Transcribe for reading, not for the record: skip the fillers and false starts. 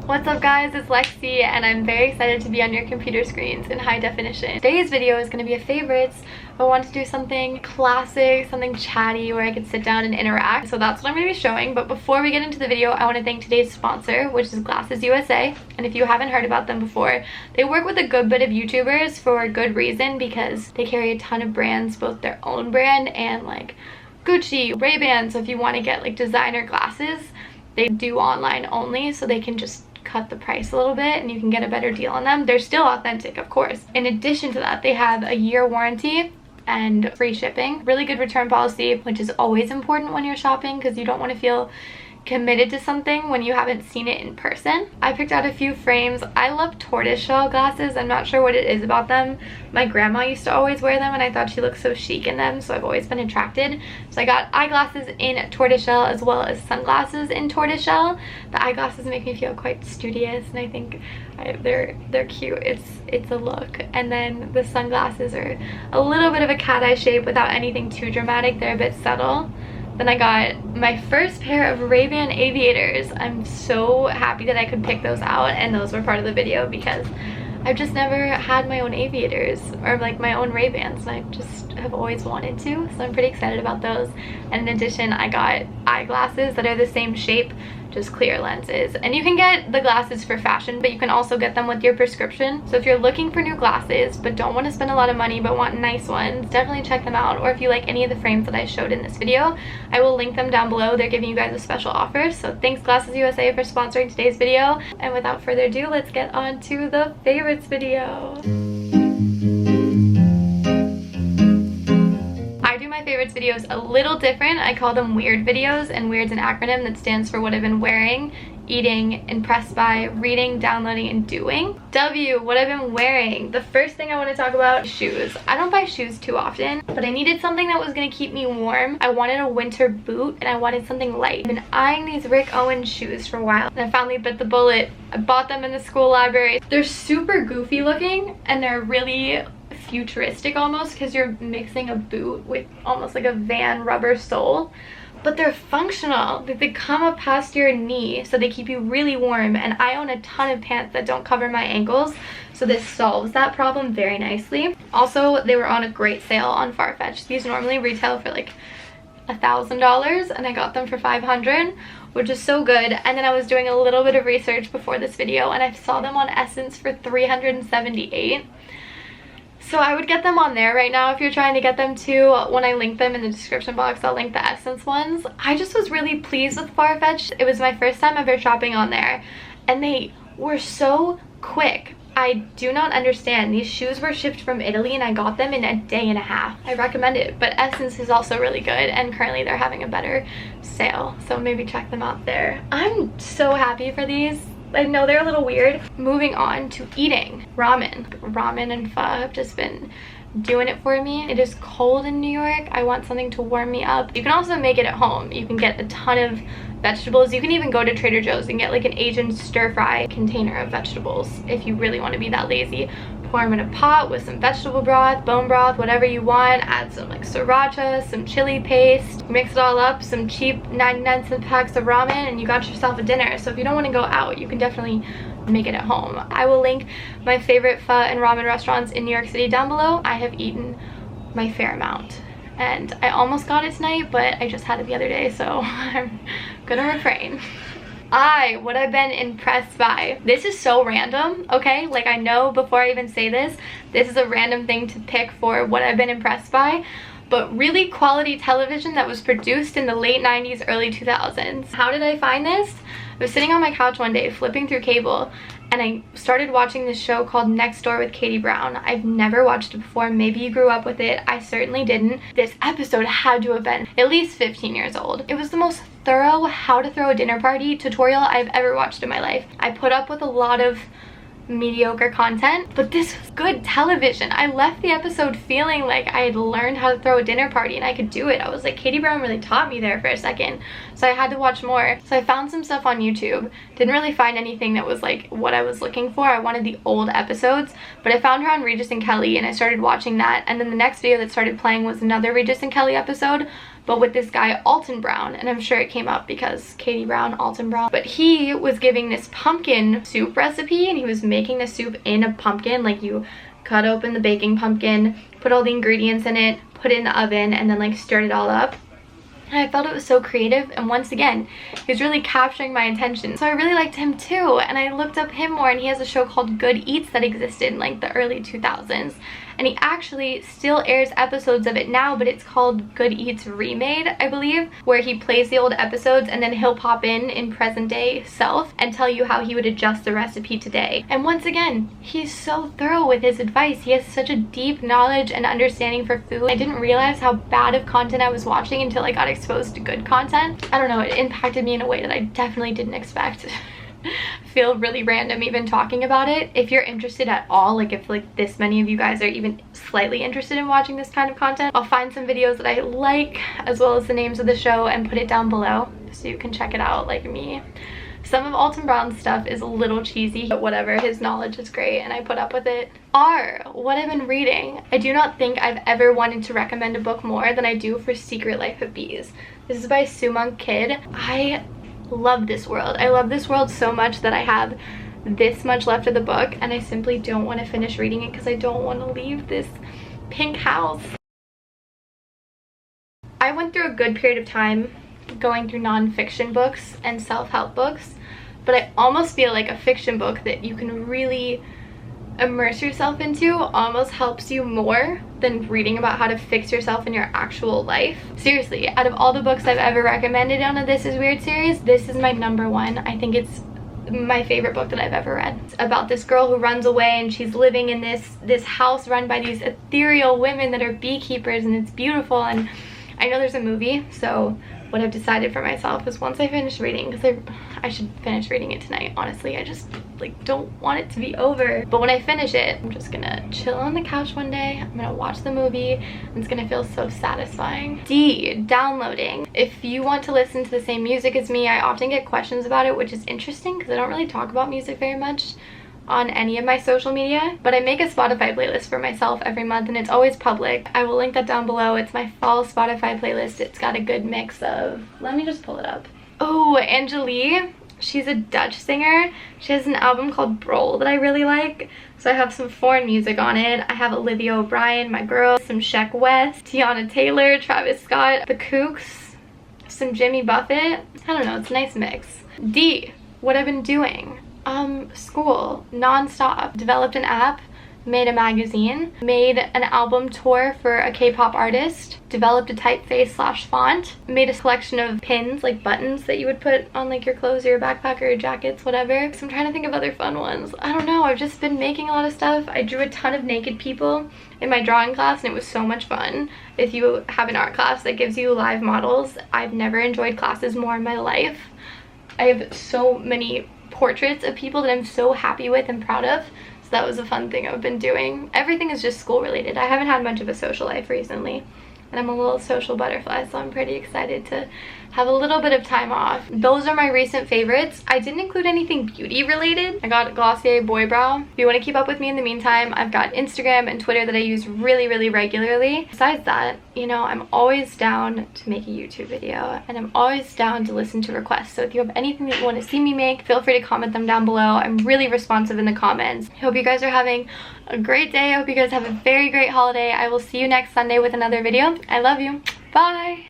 What's up guys, it's Lexie and I'm very excited to be on your computer screens in high definition. Today's video is going to be a favorites. I want to do something classic, something chatty where I could sit down and interact. So that's what I'm going to be showing. But before we get into the video, I want to thank today's sponsor, which is Glasses USA. And if you haven't heard about them before, they work with a good bit of YouTubers for a good reason because they carry a ton of brands, both their own brand and like Gucci, Ray-Ban. So if you want to get like designer glasses, they do online only, so they can just cut the price a little bit and you can get a better deal on them. They're still authentic, of course. In addition to that, they have a year warranty and free shipping. Really good return policy, which is always important when you're shopping because you don't want to feel committed to something when you haven't seen it in person. I picked out a few frames. I love tortoiseshell glasses. I'm not sure what it is about them. My grandma used to always wear them and I thought she looked so chic in them, so I've always been attracted. So I got eyeglasses in tortoiseshell as well as sunglasses in tortoiseshell. The eyeglasses make me feel quite studious and I think they're cute. It's a look. And then the sunglasses are a little bit of a cat eye shape without anything too dramatic. They're a bit subtle. Then I got my first pair of Ray-Ban aviators. I'm so happy that I could pick those out and those were part of the video because I've just never had my own aviators or like my own Ray-Bans and I just have always wanted to, so I'm pretty excited about those. And in addition, I got eyeglasses that are the same shape, just clear lenses. And you can get the glasses for fashion, but you can also get them with your prescription. So if you're looking for new glasses but don't want to spend a lot of money but want nice ones, definitely check them out. Or if you like any of the frames that I showed in this video, I will link them down below. They're giving you guys a special offer. So thanks Glasses USA for sponsoring today's video. And without further ado, let's get on to the favorites video. Favorites videos a little different. I call them weird videos, and weird's an acronym that stands for what I've been wearing, eating, impressed by, reading, downloading, and doing. W, what I've been wearing. The first thing I want to talk about is shoes. I don't buy shoes too often, but I needed something that was going to keep me warm. I wanted a winter boot and I wanted something light. I've been eyeing these Rick Owens shoes for a while and I finally bit the bullet. I bought them in the school library. They're super goofy looking and they're really futuristic almost because you're mixing a boot with almost like a Van rubber sole, but they're functional. They come up past your knee so they keep you really warm, and I own a ton of pants that don't cover my ankles, so this solves that problem very nicely. Also, they were on a great sale on Farfetch. These normally retail for like $1,000 and I got them for $500, which is so good. And then I was doing a little bit of research before this video and I saw them on Essence for $378. So I would get them on there right now if you're trying to get them too. When I link them in the description box, I'll link the Essence ones. I just was really pleased with Farfetch. It was my first time ever shopping on there and they were so quick. I do not understand. These shoes were shipped from Italy and I got them in a day and a half. I recommend it, but Essence is also really good and currently they're having a better sale, so maybe check them out there. I'm so happy for these. I know they're a little weird. Moving on to eating. Ramen and pho have just been doing it for me. It is cold in New York. I want something to warm me up. You can also make it at home. You can get a ton of vegetables. You can even go to Trader Joe's and get like an Asian stir-fry container of vegetables if you really want to be that lazy. Pour them in a pot with some vegetable broth, bone broth, whatever you want. Add some like sriracha, some chili paste. Mix it all up, some cheap 99-cent packs of ramen, and you got yourself a dinner. So if you don't want to go out, you can definitely make it at home. I will link my favorite pho and ramen restaurants in New York City down below. I have eaten my fair amount. And I almost got it tonight, but I just had it the other day, so I'm gonna refrain. What I've been impressed by. This is so random, okay? Like, I know before I even say this is a random thing to pick for what I've been impressed by, but really quality television that was produced in the late 90s, early 2000s. How did I find this? I was sitting on my couch one day flipping through cable and I started watching this show called Next Door with Katie Brown. I've never watched it before. Maybe you grew up with it. I certainly didn't. This episode had to have been at least 15 years old. It was the most thorough how to throw a dinner party tutorial I've ever watched in my life. I put up with a lot of mediocre content, but this was good television. I left the episode feeling like I had learned how to throw a dinner party and I could do it. I was like, Katie Brown really taught me there for a second, so I had to watch more. So I found some stuff on YouTube. Didn't really find anything that was like what I was looking for. I wanted the old episodes, but I found her on Regis and Kelly and I started watching that, and then the next video that started playing was another Regis and Kelly episode. but with this guy Alton Brown, and I'm sure it came up because Katie Brown, Alton Brown, but he was giving this pumpkin soup recipe, and he was making the soup in a pumpkin. Like, you cut open the baking pumpkin, put all the ingredients in it, put it in the oven, and then like stirred it all up. And I felt it was so creative, and once again, he was really capturing my attention. So I really liked him too, and I looked up him more, and he has a show called Good Eats that existed in like the early 2000s. And he actually still airs episodes of it now, but it's called Good Eats Remade, I believe, where he plays the old episodes and then he'll pop in present day self and tell you how he would adjust the recipe today. And once again, he's so thorough with his advice. He has such a deep knowledge and understanding for food. I didn't realize how bad of content I was watching until I got exposed to good content. I don't know, it impacted me in a way that I definitely didn't expect. Feel really random even talking about it. If you're interested at all, like if like this many of you guys are even slightly interested in watching this kind of content, I'll find some videos that I like as well as the names of the show and put it down below so you can check it out like me. Some of Alton Brown's stuff is a little cheesy, but whatever, his knowledge is great and I put up with it. What I've been reading. I do not think I've ever wanted to recommend a book more than I do for Secret Life of Bees. This is by Sue Monk Kidd. I love this world. I love this world so much that I have this much left of the book and I simply don't want to finish reading it because I don't want to leave this pink house. I went through a good period of time going through non-fiction books and self-help books, but I almost feel like a fiction book that you can really immerse yourself into almost helps you more than reading about how to fix yourself in your actual life. Seriously, out of all the books I've ever recommended on a This Is Weird series, this is my #1. I think it's my favorite book that I've ever read. It's about this girl who runs away and she's living in this house run by these ethereal women that are beekeepers, and it's beautiful. And I know there's a movie, so what I've decided for myself is once I finish reading, because I should finish reading it tonight, honestly, I just like don't want it to be over, but when I finish it, I'm just gonna chill on the couch one day, I'm gonna watch the movie, and it's gonna feel so satisfying. D, downloading. If you want to listen to the same music as me, I often get questions about it, which is interesting because I don't really talk about music very much on any of my social media, but I make a Spotify playlist for myself every month and it's always public. I will link that down below. It's my fall Spotify playlist. It's got a good mix of, let me just pull it up. Oh, Angelique, she's a Dutch singer. She has an album called Brol that I really like. So I have some foreign music on it. I have Olivia O'Brien, my girl, some Sheck West, Tiana Taylor, Travis Scott, The Kooks, some Jimmy Buffett. I don't know, it's a nice mix. D, what I've been doing. School, non-stop. Developed an app, made a magazine, made an album tour for a K-pop artist, developed a typeface / font, made a collection of pins, like buttons that you would put on like your clothes or your backpack or your jackets, whatever. So I'm trying to think of other fun ones. I don't know, I've just been making a lot of stuff. I drew a ton of naked people in my drawing class and it was so much fun. If you have an art class that gives you live models, I've never enjoyed classes more in my life. I have so many portraits of people that I'm so happy with and proud of. So that was a fun thing I've been doing. Everything is just school related. I haven't had much of a social life recently. And I'm a little social butterfly, so I'm pretty excited to have a little bit of time off. Those are my recent favorites. I didn't include anything beauty related. I got Glossier Boy Brow. If you want to keep up with me in the meantime, I've got Instagram and Twitter that I use really, really regularly. Besides that, you know, I'm always down to make a YouTube video and I'm always down to listen to requests. So if you have anything that you want to see me make, feel free to comment them down below. I'm really responsive in the comments. I hope you guys are having a great day. I hope you guys have a very great holiday. I will see you next Sunday with another video. I love you. Bye.